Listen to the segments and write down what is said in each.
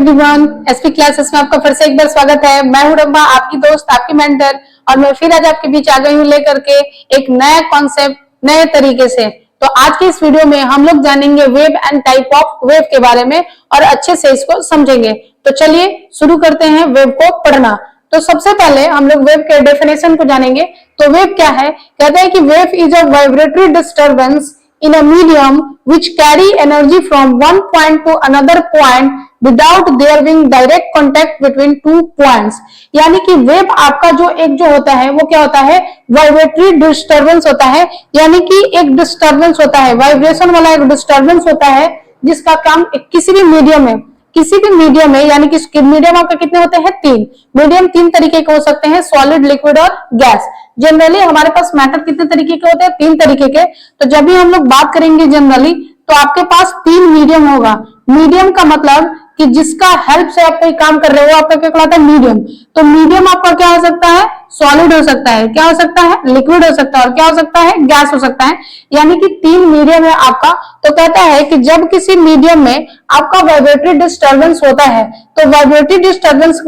Everyone, SP classes में आपका फिर से एक बार स्वागत है। मैं हूं रंबा, आपकी दोस्त, आपकी मेंटर, और मैं फिर आज आपके बीच आ गई हूं लेकर के एक नया कॉन्सेप्ट नए तरीके से। तो आज की इस वीडियो में हम लोग जानेंगे wave and type of wave के बारे में और अच्छे से इसको समझेंगे। तो चलिए शुरू करते हैं वेव को पढ़ना। तो सबसे पहले हम लोग वेव के डेफिनेशन को जानेंगे। तो वेव क्या है? कहते हैं कि wave is a vibratory disturbance in a medium which carry energy from one point to another point without there being direct contact between two points। यानी कि वेव आपका जो होता है वो क्या होता है? वाइब्रेटरी डिस्टर्बेंस होता है। यानी कि एक डिस्टर्बेंस होता है, वाइब्रेशन वाला एक डिस्टर्बेंस होता है जिसका काम किसी भी मीडियम में यानी कि मीडियम आपका कितने होते हैं? तीन। मीडियम तीन तरीके के हो सकते हैं, सॉलिड, लिक्विड और गैस। जनरली हमारे पास मैटर कितने तरीके के होते हैं? तीन तरीके के। तो जब भी हम लोग बात करेंगे जनरली, तो आपके पास तीन मीडियम होगा। मीडियम का मतलब कि जिसका हेल्प से आप कोई काम कर रहे हो, आपका क्या कहलाता है? मीडियम। तो मीडियम आपका क्या हो सकता है? सॉलिड हो सकता है, क्या हो सकता है? लिक्विड हो सकता है, और क्या हो सकता है? गैस हो सकता है। यानी कि तीन मीडियम है आपका। तो कहता है कि जब किसी मीडियम में आपका वाइब्रेटरी डिस्टर्बेंस होता है, तो वाइब्रेटरी डिस्टर्बेंस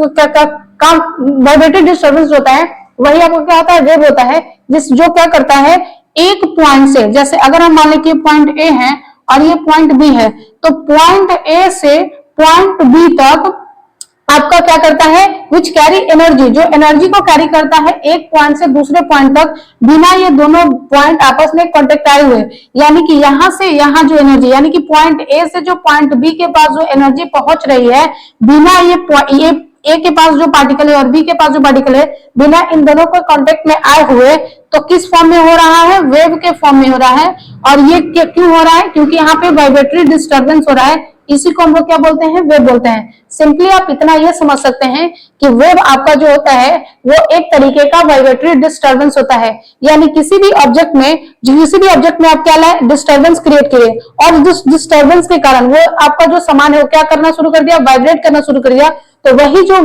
होता है, वही आपको क्या होता है? वेव होता है। जो क्या करता है, एक पॉइंट से, जैसे अगर हम मान लें कि पॉइंट ए है और ये पॉइंट बी है, तो पॉइंट ए से पॉइंट बी तक आपका क्या करता है? विच कैरी एनर्जी, जो एनर्जी को कैरी करता है एक पॉइंट से दूसरे पॉइंट तक, बिना ये दोनों पॉइंट आपस में कांटेक्ट आए हुए। यानी कि यहां से यहां जो एनर्जी, यानी कि पॉइंट ए से जो पॉइंट बी के पास जो एनर्जी पहुंच रही है, बिना ये ए के पास जो पार्टिकल है और बी के पास जो पार्टिकल है, बिना इन दोनों को कांटेक्ट में आए हुए, तो किस फॉर्म में हो रहा है? वेव के फॉर्म में हो रहा है। और ये क्यों हो रहा है? क्योंकि यहाँ पे वाइब्रेटरी डिस्टर्बेंस हो रहा है। इसी को हम लोग क्या बोलते हैं? वेव बोलते हैं। सिंपली आप इतना ये समझ सकते हैं कि वेव आपका जो होता है वो एक तरीके का वाइब्रेटरी डिस्टर्बेंस होता है। यानी किसी भी ऑब्जेक्ट में आप क्या लाए? डिस्टर्बेंस क्रिएट किए, और जिस डिस्टर्बेंस के कारण वो आपका जो सामान है वो क्या करना शुरू कर दिया? वाइब्रेट करना शुरू कर दिया। तो वही जो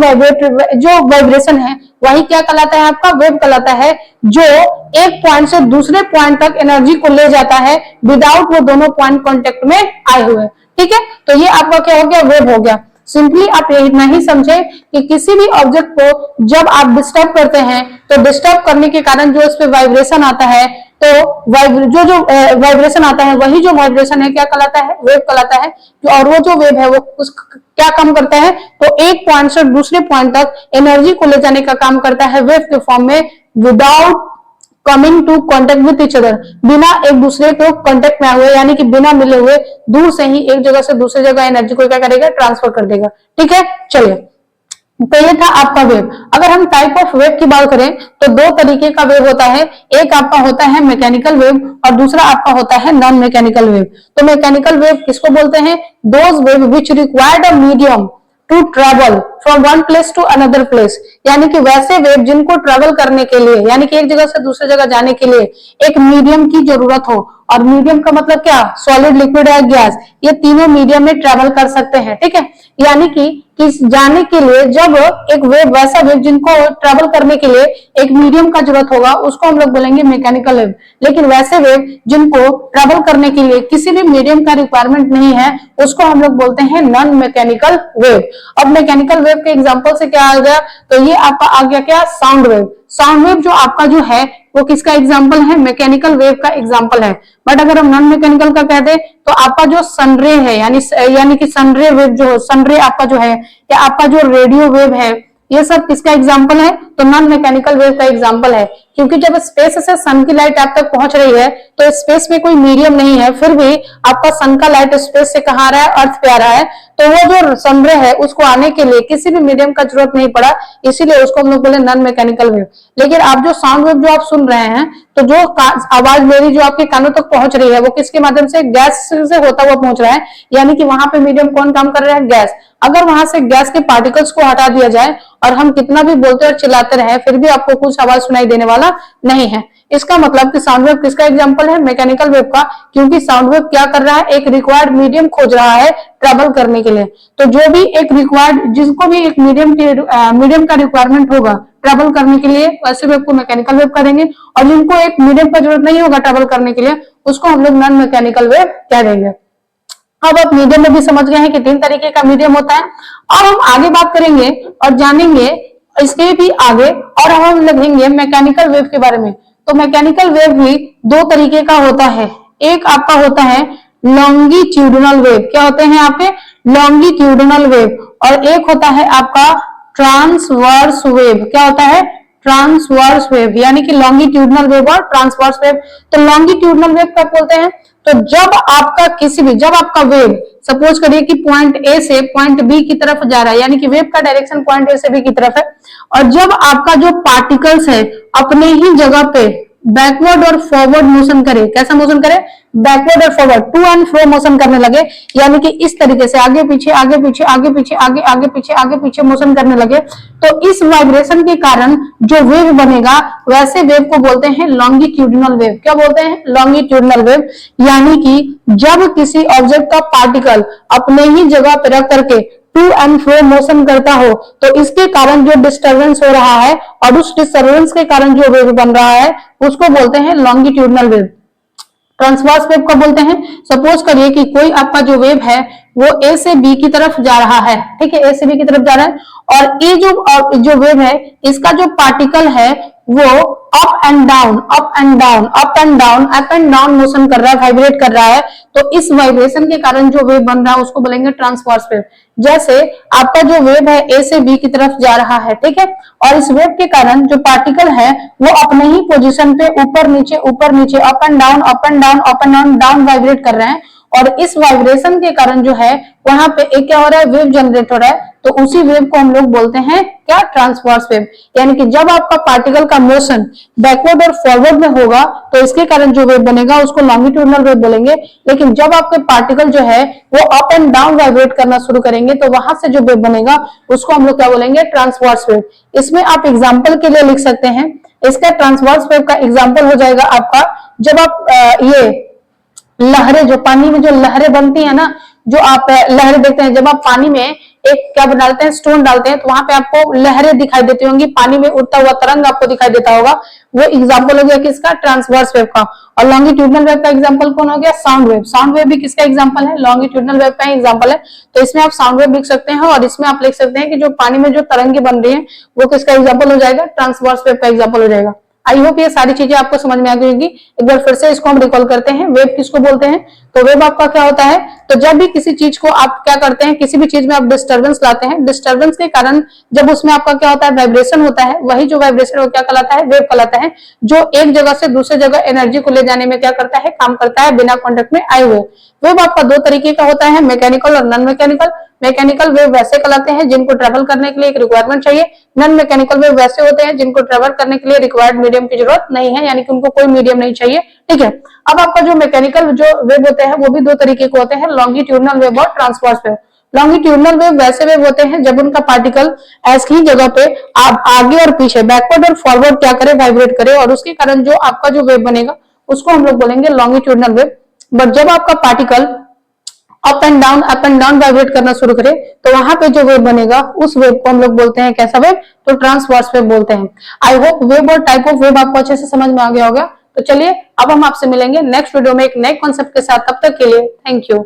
वाइब्रेशन है, वही क्या कहलाता है? आपका वेव कहलाता है, जो एक पॉइंट से दूसरे पॉइंट तक एनर्जी को ले जाता है विदाउट वो दोनों पॉइंट कांटेक्ट में आए हुए। ठीक है, तो ये आपका क्या हो गया? वेव हो गया। सिंपली आप ये इतना ही समझे कि किसी भी ऑब्जेक्ट को जब आप डिस्टर्ब करते हैं, तो डिस्टर्ब करने के कारण जो उस पर वाइब्रेशन आता है, तो जो वाइब्रेशन आता है, वही जो वाइब्रेशन है क्या कहलाता है? वेव कहलाता है। और वो जो वेव है वो क्या काम करता है? तो एक पॉइंट से दूसरे पॉइंट तक एनर्जी को ले जाने का काम करता है वेव के फॉर्म में, without coming to contact with each other, बिना एक दूसरे को कॉन्टेक्ट में हुए, यानी कि बिना मिले हुए, दूर से ही एक जगह से दूसरी जगह एनर्जी को क्या करेगा? ट्रांसफर कर देगा। ठीक है, चलिए, तो ये था आपका वेव। अगर हम टाइप ऑफ वेव की बात करें, तो दो तरीके का वेव होता है। एक आपका होता है मैकेनिकल वेव और दूसरा आपका होता है नॉन मैकेनिकल वेव। तो मैकेनिकल वेव किसको बोलते हैं? Those wave which required a medium to travel from one place to another place. यानी कि वैसे वेव जिनको ट्रेवल करने के लिए, यानी कि एक जगह से दूसरी जगह जाने के लिए एक मीडियम की जरूरत हो। और मीडियम का मतलब क्या? सॉलिड, लिक्विड या गैस, ये तीनों मीडियम में ट्रेवल कर सकते हैं। ठीक है, यानी कि जाने के लिए जब एक वेव, वैसा वेव जिनको ट्रेवल करने के लिए एक मीडियम का जरूरत होगा, उसको हम लोग बोलेंगे मैकेनिकल वेव। लेकिन वैसे वेव जिनको ट्रेवल करने के लिए किसी भी मीडियम का रिक्वायरमेंट नहीं है, उसको हम लोग बोलते हैं नॉन मैकेनिकल वेव। अब मैकेनिकल वेव के एग्जांपल से क्या आ गया? तो ये आपका आ गया क्या? Sound wave. साउंड वेव जो आपका जो है वो किसका एग्जाम्पल है? मैकेनिकल वेव का एग्जाम्पल है। बट अगर हम नॉन मैकेनिकल का कहते हैं, तो आपका जो सनरे है, यानी कि सनरे वेव सनरे आपका जो है, या आपका जो रेडियो वेव है, ये सब किसका एग्जाम्पल है? तो नॉन मैकेनिकल वेव का एग्जाम्पल है। क्योंकि जब स्पेस से सन की लाइट आप तक पहुंच रही है, तो स्पेस में कोई मीडियम नहीं है, फिर भी आपका सन का लाइट स्पेस से कहाँ आ रहा है? अर्थ पे आ रहा है। तो वो जो सनरे है उसको आने के लिए किसी भी मीडियम का जरूरत नहीं पड़ा, इसीलिए उसको हम लोग बोले नॉन मैकेनिकल वेव। लेकिन आप जो साउंड वेव जो आप सुन रहे हैं, तो जो आवाज मेरी जो आपके कानों तक पहुंच रही है, वो किसके माध्यम से? गैस से होता हुआ पहुंच रहा है। यानी कि वहां पे मीडियम कौन काम कर रहा है? गैस। अगर वहां से गैस के पार्टिकल्स को हटा दिया जाए और हम कितना भी बोलते और चिल्लाते रहे, फिर भी आपको कुछ आवाज सुनाई देने वाला नहीं है। इसका मतलब कि साउंड वेव किसका एग्जांपल है? मैकेनिकल वेव का। क्योंकि साउंड वेव क्या कर रहा है? एक रिक्वायर्ड मीडियम खोज रहा है ट्रेवल करने के लिए। तो जो भी एक रिक्वायर्ड, जिसको भी एक मीडियम का रिक्वायरमेंट होगा ट्रेवल करने के लिए, वैसे वेव को मैकेनिकल वेव करेंगे। और जिनको एक मीडियम का जरूरत नहीं होगा ट्रेवल करने के लिए, उसको हम लोग नॉन मैकेनिकल वेव कह देंगे। अब आप मीडियम में भी समझ गए हैं कि 3 तरीके का मीडियम होता है। और हम आगे बात करेंगे और जानेंगे इसके भी आगे, और हम लिखेंगे मैकेनिकल वेव के बारे में। तो मैकेनिकल वेव भी 2 तरीके का होता है। एक आपका होता है लॉन्गिट्यूडिनल वेव, क्या होते हैं यहाँ पे, लॉन्गिट्यूडिनल वेव, और एक होता है आपका ट्रांसवर्स वेव। क्या होता है, ट्रांसवर्स वेव, यानी कि लॉन्गिट्यूडिनल वेव और ट्रांसवर्स वेव। तो लॉन्गिट्यूडिनल वेव क्या बोलते हैं, तो जब आपका किसी भी, जब आपका वेव सपोज करिए कि पॉइंट ए से पॉइंट बी की तरफ जा रहा है, यानी कि वेव का डायरेक्शन पॉइंट ए से बी की तरफ है, और जब आपका जो पार्टिकल्स है अपने ही जगह पे बैकवर्ड और फॉरवर्ड मोशन करे, कैसा मोशन करे, बैकवर्ड और forward, to and fro motion करने लगे, यानी कि इस तरीके से आगे पीछे आगे पीछे आगे पीछे आगे आगे पीछे आगे पीछे मोशन करने लगे, तो इस वाइब्रेशन के कारण जो वेव बनेगा वैसे वेव को बोलते हैं लॉन्गिट्यूडिनल वेव। क्या बोलते हैं, लॉन्गिट्यूडिनल वेव, यानी कि जब किसी ऑब्जेक्ट का पार्टिकल अपने ही जगह पर रख करके टू एंड फ्रो मोशन करता हो, तो इसके कारण जो डिस्टरबेंस हो रहा है और उस डिस्टरबेंस के कारण जो वेव बन रहा है उसको बोलते हैं लॉन्गिट्यूडिनल वेव। ट्रांसवर्स वेव को बोलते हैं, सपोज करिए कि कोई आपका जो वेव है वो ए से बी की तरफ जा रहा है, ठीक है, ए से बी की तरफ जा रहा है, और ये जो वेव है इसका जो पार्टिकल है वो up and down up and down up and down up and down motion कर रहा है, वाइब्रेट कर रहा है, तो इस वाइब्रेशन के कारण जो वेव बन रहा है उसको बोलेंगे ट्रांसवर्स वेव। जैसे आपका जो वेव है ए से बी की तरफ जा रहा है, ठीक है, और इस वेव के कारण जो पार्टिकल है वो अपने ही पोजीशन पे ऊपर नीचे up and down up and down up and down down vibrate कर रहे हैं, और इस वाइब्रेशन के कारण जो है वहां पे एक क्या हो रहा है, वेव जनरेट हो रहा है, तो उसी वेव को हम लोग बोलते हैं क्या, ट्रांसवर्स वेव। यानी कि जब आपका पार्टिकल का मोशन बैकवर्ड और फॉरवर्ड में होगा तो इसके कारण जो वेव बनेगा उसको लॉन्गिट्यूडिनल वेव बोलेंगे, लेकिन जब आपके पार्टिकल जो है वो अप एंड डाउन वाइब्रेट करना शुरू करेंगे तो वहां से जो वेव बनेगा उसको हम लोग क्या बोलेंगे, ट्रांसवर्स वेव। इसमें आप एग्जाम्पल के लिए लिख सकते हैं, इसका ट्रांसवर्स वेव का एग्जाम्पल हो जाएगा आपका, जब आप ये लहरें, जो पानी में जो लहरें बनती है ना, जो आप लहरें देखते हैं, जब आप पानी में एक क्या डालते हैं, स्टोन डालते हैं, तो वहां पे आपको लहरें दिखाई देती होंगी, पानी में उड़ता हुआ तरंग आपको दिखाई देता होगा, वो एग्जाम्पल हो गया किसका, ट्रांसवर्स वेव का। और लॉन्गिट्यूडिनल वेव का एग्जाम्पल कौन हो गया, साउंड वेव। साउंड वेव भी किसका एग्जाम्पल है, लॉन्गिट्यूडिनल वेव का एग्जाम्पल है। तो इसमें आप साउंड वेव लिख सकते हैं, और इसमें आप लिख सकते हैं कि जो पानी में जो तरंगे बन रही है वो किसका एग्जाम्पल हो जाएगा, ट्रांसवर्स वेव का एग्जाम्पल हो जाएगा। आई होप ये सारी चीजें आपको समझ में आ गई होगी। एक बार फिर से इसको हम रिकॉल करते हैं, वेव किसको बोलते हैं, तो वेव आपका क्या होता है, तो जब भी किसी चीज को आप क्या करते हैं, किसी भी चीज में आप डिस्टरबेंस लाते हैं, डिस्टरबेंस के कारण जब उसमें आपका क्या होता है, वाइब्रेशन होता है, वही जो वाइब्रेशन वो क्या कहलाता है, वेव कहलाता है, जो एक जगह से दूसरे जगह एनर्जी को ले जाने में क्या करता है, काम करता है, बिना कॉन्टेक्ट में आए हुए। वेव आपका 2 तरीके का होता है, मैकेनिकल और नॉन मैकेनिकल। मैकेनिकल वेव वैसे कहलाते हैं जिनको ट्रेवल करने के लिए एक रिक्वायरमेंट चाहिए, नॉन मैकेनिकल वेव वैसे होते हैं जिनको ट्रेवल करने के लिए रिक्वायर्ड मीडियम की जरूरत नहीं है, यानी कि उनको कोई मीडियम नहीं चाहिए, ठीक है। अब आपका जो मैकेनिकल जो वेव होते हैं वो भी 2 तरीके के होते हैं, लॉन्गिट्यूडिनल वेव और ट्रांसवर्स वेव। लॉन्गिट्यूडिनल वेव वैसे वेव होते हैं जब उनका पार्टिकल ऐसी ही जगह पे आप आगे और पीछे, बैकवर्ड और फॉरवर्ड क्या करे, वाइब्रेट करे, और उसके कारण जो आपका जो वेव बनेगा उसको हम लोग बोलेंगे लॉन्गिट्यूडिनल वेव। बट जब आपका particle up and down vibrate करना शुरू करे तो वहां पे जो वेव बनेगा उस वेव को हम लोग बोलते हैं कैसा वेव, तो ट्रांसवर्स वेव बोलते हैं। आई होप वेव और टाइप ऑफ वेव आपको अच्छे से समझ में आ गया होगा। तो चलिए अब हम आपसे मिलेंगे नेक्स्ट वीडियो में एक नए कॉन्सेप्ट के साथ, तब तक के लिए थैंक यू।